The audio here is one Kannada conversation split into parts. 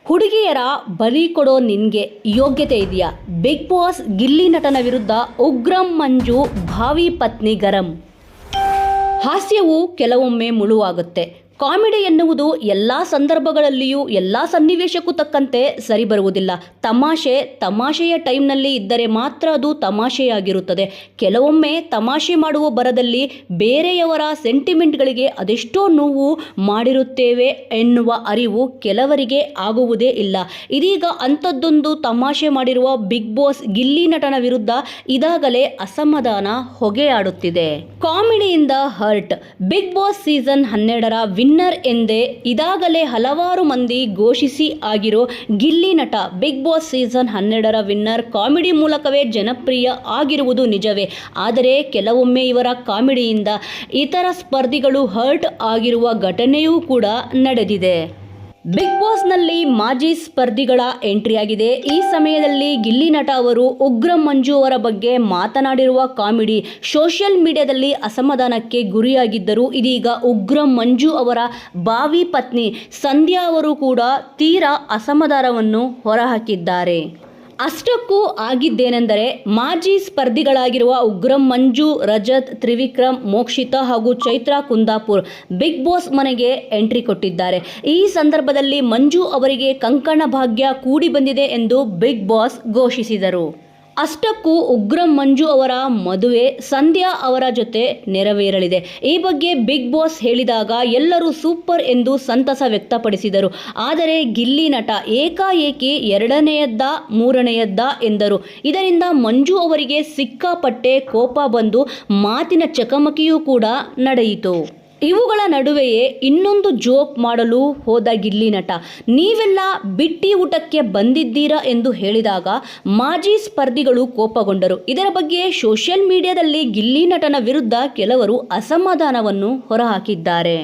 ಹುಡುಗಿಯರ ಬಲಿ ಕೊಡೋ ನಿನ್ಗೆ ಯೋಗ್ಯತೆ ಇದೆಯಾ? ಬಿಗ್ ಬಾಸ್ ಗಿಲ್ಲಿ ನಟನ ವಿರುದ್ಧ ಉಗ್ರಂ ಮಂಜು ಭಾವಿ ಪತ್ನಿ ಗರಂ. ಹಾಸ್ಯವು ಕೆಲವೊಮ್ಮೆ ಮುಳುವಾಗುತ್ತೆ. ಕಾಮಿಡಿ ಎನ್ನುವುದು ಎಲ್ಲ ಸಂದರ್ಭಗಳಲ್ಲಿಯೂ ಎಲ್ಲ ಸನ್ನಿವೇಶಕ್ಕೂ ತಕ್ಕಂತೆ ಸರಿ ಬರುವುದಿಲ್ಲ. ತಮಾಷೆಯ ಟೈಮ್ನಲ್ಲಿ ಇದ್ದರೆ ಮಾತ್ರ ಅದು ತಮಾಷೆಯಾಗಿರುತ್ತದೆ. ಕೆಲವೊಮ್ಮೆ ತಮಾಷೆ ಮಾಡುವ ಬರದಲ್ಲಿ ಬೇರೆಯವರ ಸೆಂಟಿಮೆಂಟ್ಗಳಿಗೆ ಅದೆಷ್ಟೋ ನೋವು ಮಾಡಿರುತ್ತೇವೆ ಎನ್ನುವ ಅರಿವು ಕೆಲವರಿಗೆ ಆಗುವುದೇ ಇಲ್ಲ. ಇದೀಗ ಅಂಥದ್ದೊಂದು ತಮಾಷೆ ಮಾಡಿರುವ ಬಿಗ್ ಬಾಸ್ ಗಿಲ್ಲಿ ನಟನ ವಿರುದ್ಧ ಇದಾಗಲೇ ಅಸಮಾಧಾನ ಹೊಗೆಯಾಡುತ್ತಿದೆ. ಕಾಮಿಡಿಯಿಂದ ಹರ್ಟ್. ಬಿಗ್ ಬಾಸ್ ಸೀಸನ್ 12ರ ವಿನ್ನರ್ ಎಂದೇ ಇದಾಗಲೇ ಹಲವಾರು ಮಂದಿ ಘೋಷಿಸಿ ಆಗಿರೋ Gilli Nata Bigg Boss season 12ರ ವಿನ್ನರ್ ಕಾಮಿಡಿ ಮೂಲಕವೇ ಜನಪ್ರಿಯ ಆಗಿರುವುದು ನಿಜವೇ. ಆದರೆ ಕೆಲವೊಮ್ಮೆ ಇವರ ಕಾಮಿಡಿಯಿಂದ ಇತರ ಸ್ಪರ್ಧಿಗಳು ಹರ್ಟ್ ಆಗಿರುವ ಘಟನೆಯೂ ಕೂಡ ನಡೆದಿದೆ. ಬಿಗ್ ಬಾಸ್ನಲ್ಲಿ ಮಾಜಿ ಸ್ಪರ್ಧಿಗಳ ಎಂಟ್ರಿಯಾಗಿದೆ. ಈ ಸಮಯದಲ್ಲಿ ಗಿಲ್ಲಿ ನಟ ಅವರು ಉಗ್ರಂ ಮಂಜು ಅವರ ಬಗ್ಗೆ ಮಾತನಾಡಿರುವ ಕಾಮಿಡಿ ಸೋಷಿಯಲ್ ಮೀಡಿಯಾದಲ್ಲಿ ಅಸಮಾಧಾನಕ್ಕೆ ಗುರಿಯಾಗಿದ್ದರು. ಇದೀಗ ಉಗ್ರಂ ಮಂಜು ಅವರ ಭಾವಿ ಪತ್ನಿ ಸಂಧ್ಯಾ ಅವರು ಕೂಡ ತೀರಾ ಅಸಮಾಧಾನವನ್ನು ಹೊರಹಾಕಿದ್ದಾರೆ. ಅಷ್ಟಕ್ಕೂ ಆಗಿದ್ದೇನೆಂದರೆ ಮಾಜಿ ಸ್ಪರ್ಧಿಗಳಾಗಿರುವ ಉಗ್ರಂ ಮಂಜು, ರಜತ್, ತ್ರಿವಿಕ್ರಮ್, ಮೋಕ್ಷಿತಾ ಹಾಗೂ ಚೈತ್ರಾ ಕುಂದಾಪುರ್ ಬಿಗ್ ಬಾಸ್ ಮನೆಗೆ ಎಂಟ್ರಿ ಕೊಟ್ಟಿದ್ದಾರೆ. ಈ ಸಂದರ್ಭದಲ್ಲಿ ಮಂಜು ಅವರಿಗೆ ಕಂಕಣ ಭಾಗ್ಯ ಕೂಡಿ ಬಂದಿದೆ ಎಂದು ಬಿಗ್ ಬಾಸ್ ಘೋಷಿಸಿದರು. ಅಷ್ಟಕ್ಕೂ ಉಗ್ರಂ ಮಂಜು ಅವರ ಮದುವೆ ಸಂಧ್ಯಾ ಅವರ ಜೊತೆ ನೆರವೇರಲಿದೆ. ಈ ಬಗ್ಗೆ ಬಿಗ್ ಬಾಸ್ ಹೇಳಿದಾಗ ಎಲ್ಲರೂ ಸೂಪರ್ ಎಂದು ಸಂತಸ ವ್ಯಕ್ತಪಡಿಸಿದರು. ಆದರೆ ಗಿಲ್ಲಿ ನಟ ಏಕಾಏಕಿ ಎರಡನೆಯದ್ದ ಮೂರನೆಯದ್ದ ಎಂದರು. ಇದರಿಂದ ಮಂಜು ಅವರಿಗೆ ಸಿಕ್ಕಾಪಟ್ಟೆ ಕೋಪ ಬಂದು ಮಾತಿನ ಚಕಮಕಿಯೂ ಕೂಡ ನಡೆಯಿತು. ಇವುಗಳ ನಡುವೆಯೇ ಇನ್ನೊಂದು ಜೋಕ್ ಮಾಡಲು ಹೋದ ಗಿಲ್ಲಿ ನಟ, ನೀವೆಲ್ಲ ಬಿಟ್ಟಿ ಊಟಕ್ಕೆ ಬಂದಿದ್ದೀರಾ ಎಂದು ಹೇಳಿದಾಗ ಮಾಜಿ ಸ್ಪರ್ಧಿಗಳು ಕೋಪಗೊಂಡರು. ಇದರ ಬಗ್ಗೆ ಸೋಷಿಯಲ್ ಮೀಡಿಯಾದಲ್ಲಿ ಗಿಲ್ಲಿ ನಟನ ವಿರುದ್ಧ ಕೆಲವರು ಅಸಮಾಧಾನವನ್ನು ಹೊರಹಾಕಿದ್ದಾರೆ.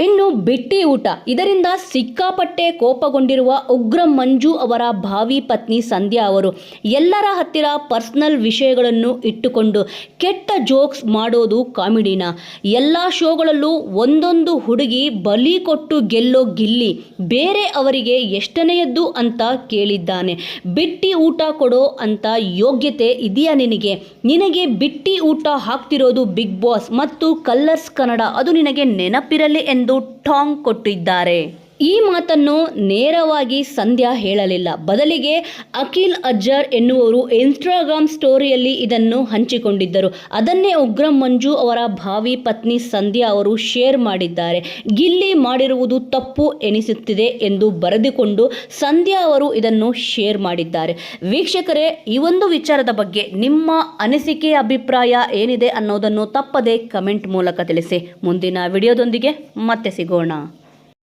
ಇನ್ನು ಬಿಟ್ಟಿ ಊಟ, ಇದರಿಂದ ಸಿಕ್ಕಾಪಟ್ಟೆ ಕೋಪಗೊಂಡಿರುವ ಉಗ್ರಂ ಮಂಜು ಅವರ ಭಾವಿ ಪತ್ನಿ ಸಂಧ್ಯಾ ಅವರು ಎಲ್ಲರ ಹತ್ತಿರ ಪರ್ಸನಲ್ ವಿಷಯಗಳನ್ನು ಇಟ್ಟುಕೊಂಡು ಕೆಟ್ಟ ಜೋಕ್ಸ್ ಮಾಡೋದು ಕಾಮಿಡಿನ? ಎಲ್ಲ ಶೋಗಳಲ್ಲೂ ಒಂದೊಂದು ಹುಡುಗಿ ಬಲಿ ಕೊಟ್ಟು ಗೆಲ್ಲೋ ಗಿಲ್ಲಿ ಬೇರೆ ಅವರಿಗೆ ಎಷ್ಟನೆಯದ್ದು ಅಂತ ಕೇಳಿದ್ದಾನೆ. ಬಿಟ್ಟಿ ಊಟ ಕೊಡೋ ಅಂತ ಯೋಗ್ಯತೆ ಇದೆಯಾ ನಿನಗೆ ಬಿಟ್ಟಿ ಊಟ ಹಾಕ್ತಿರೋದು ಬಿಗ್ ಬಾಸ್ ಮತ್ತು ಕಲರ್ಸ್ ಕನ್ನಡ, ಅದು ನಿನಗೆ ನೆನಪಿರಲಿ ಎಂದು ಟಾಂಗ್ ಕೊಟ್ಟಿದ್ದಾರೆ. ಈ ಮಾತನ್ನು ನೇರವಾಗಿ ಸಂಧ್ಯಾ ಹೇಳಲಿಲ್ಲ. ಬದಲಿಗೆ ಅಖಿಲ್ ಅಜ್ಜರ್ ಎನ್ನುವರು ಇನ್ಸ್ಟಾಗ್ರಾಮ್ ಸ್ಟೋರಿಯಲ್ಲಿ ಇದನ್ನು ಹಂಚಿಕೊಂಡಿದ್ದರು. ಅದನ್ನೇ ಉಗ್ರಂ ಮಂಜು ಅವರ ಭಾವಿ ಪತ್ನಿ ಸಂಧ್ಯಾ ಅವರು ಶೇರ್ ಮಾಡಿದ್ದಾರೆ. ಗಿಲ್ಲಿ ಮಾಡಿರುವುದು ತಪ್ಪು ಎನಿಸುತ್ತಿದೆ ಎಂದು ಬರೆದುಕೊಂಡು ಸಂಧ್ಯಾ ಅವರು ಇದನ್ನು ಶೇರ್ ಮಾಡಿದ್ದಾರೆ. ವೀಕ್ಷಕರೇ, ಈ ಒಂದು ವಿಚಾರದ ಬಗ್ಗೆ ನಿಮ್ಮ ಅನಿಸಿಕೆ ಅಭಿಪ್ರಾಯ ಏನಿದೆ ಅನ್ನೋದನ್ನು ತಪ್ಪದೆ ಕಮೆಂಟ್ ಮೂಲಕ ತಿಳಿಸಿ. ಮುಂದಿನ ವಿಡಿಯೋದೊಂದಿಗೆ ಮತ್ತೆ ಸಿಗೋಣ.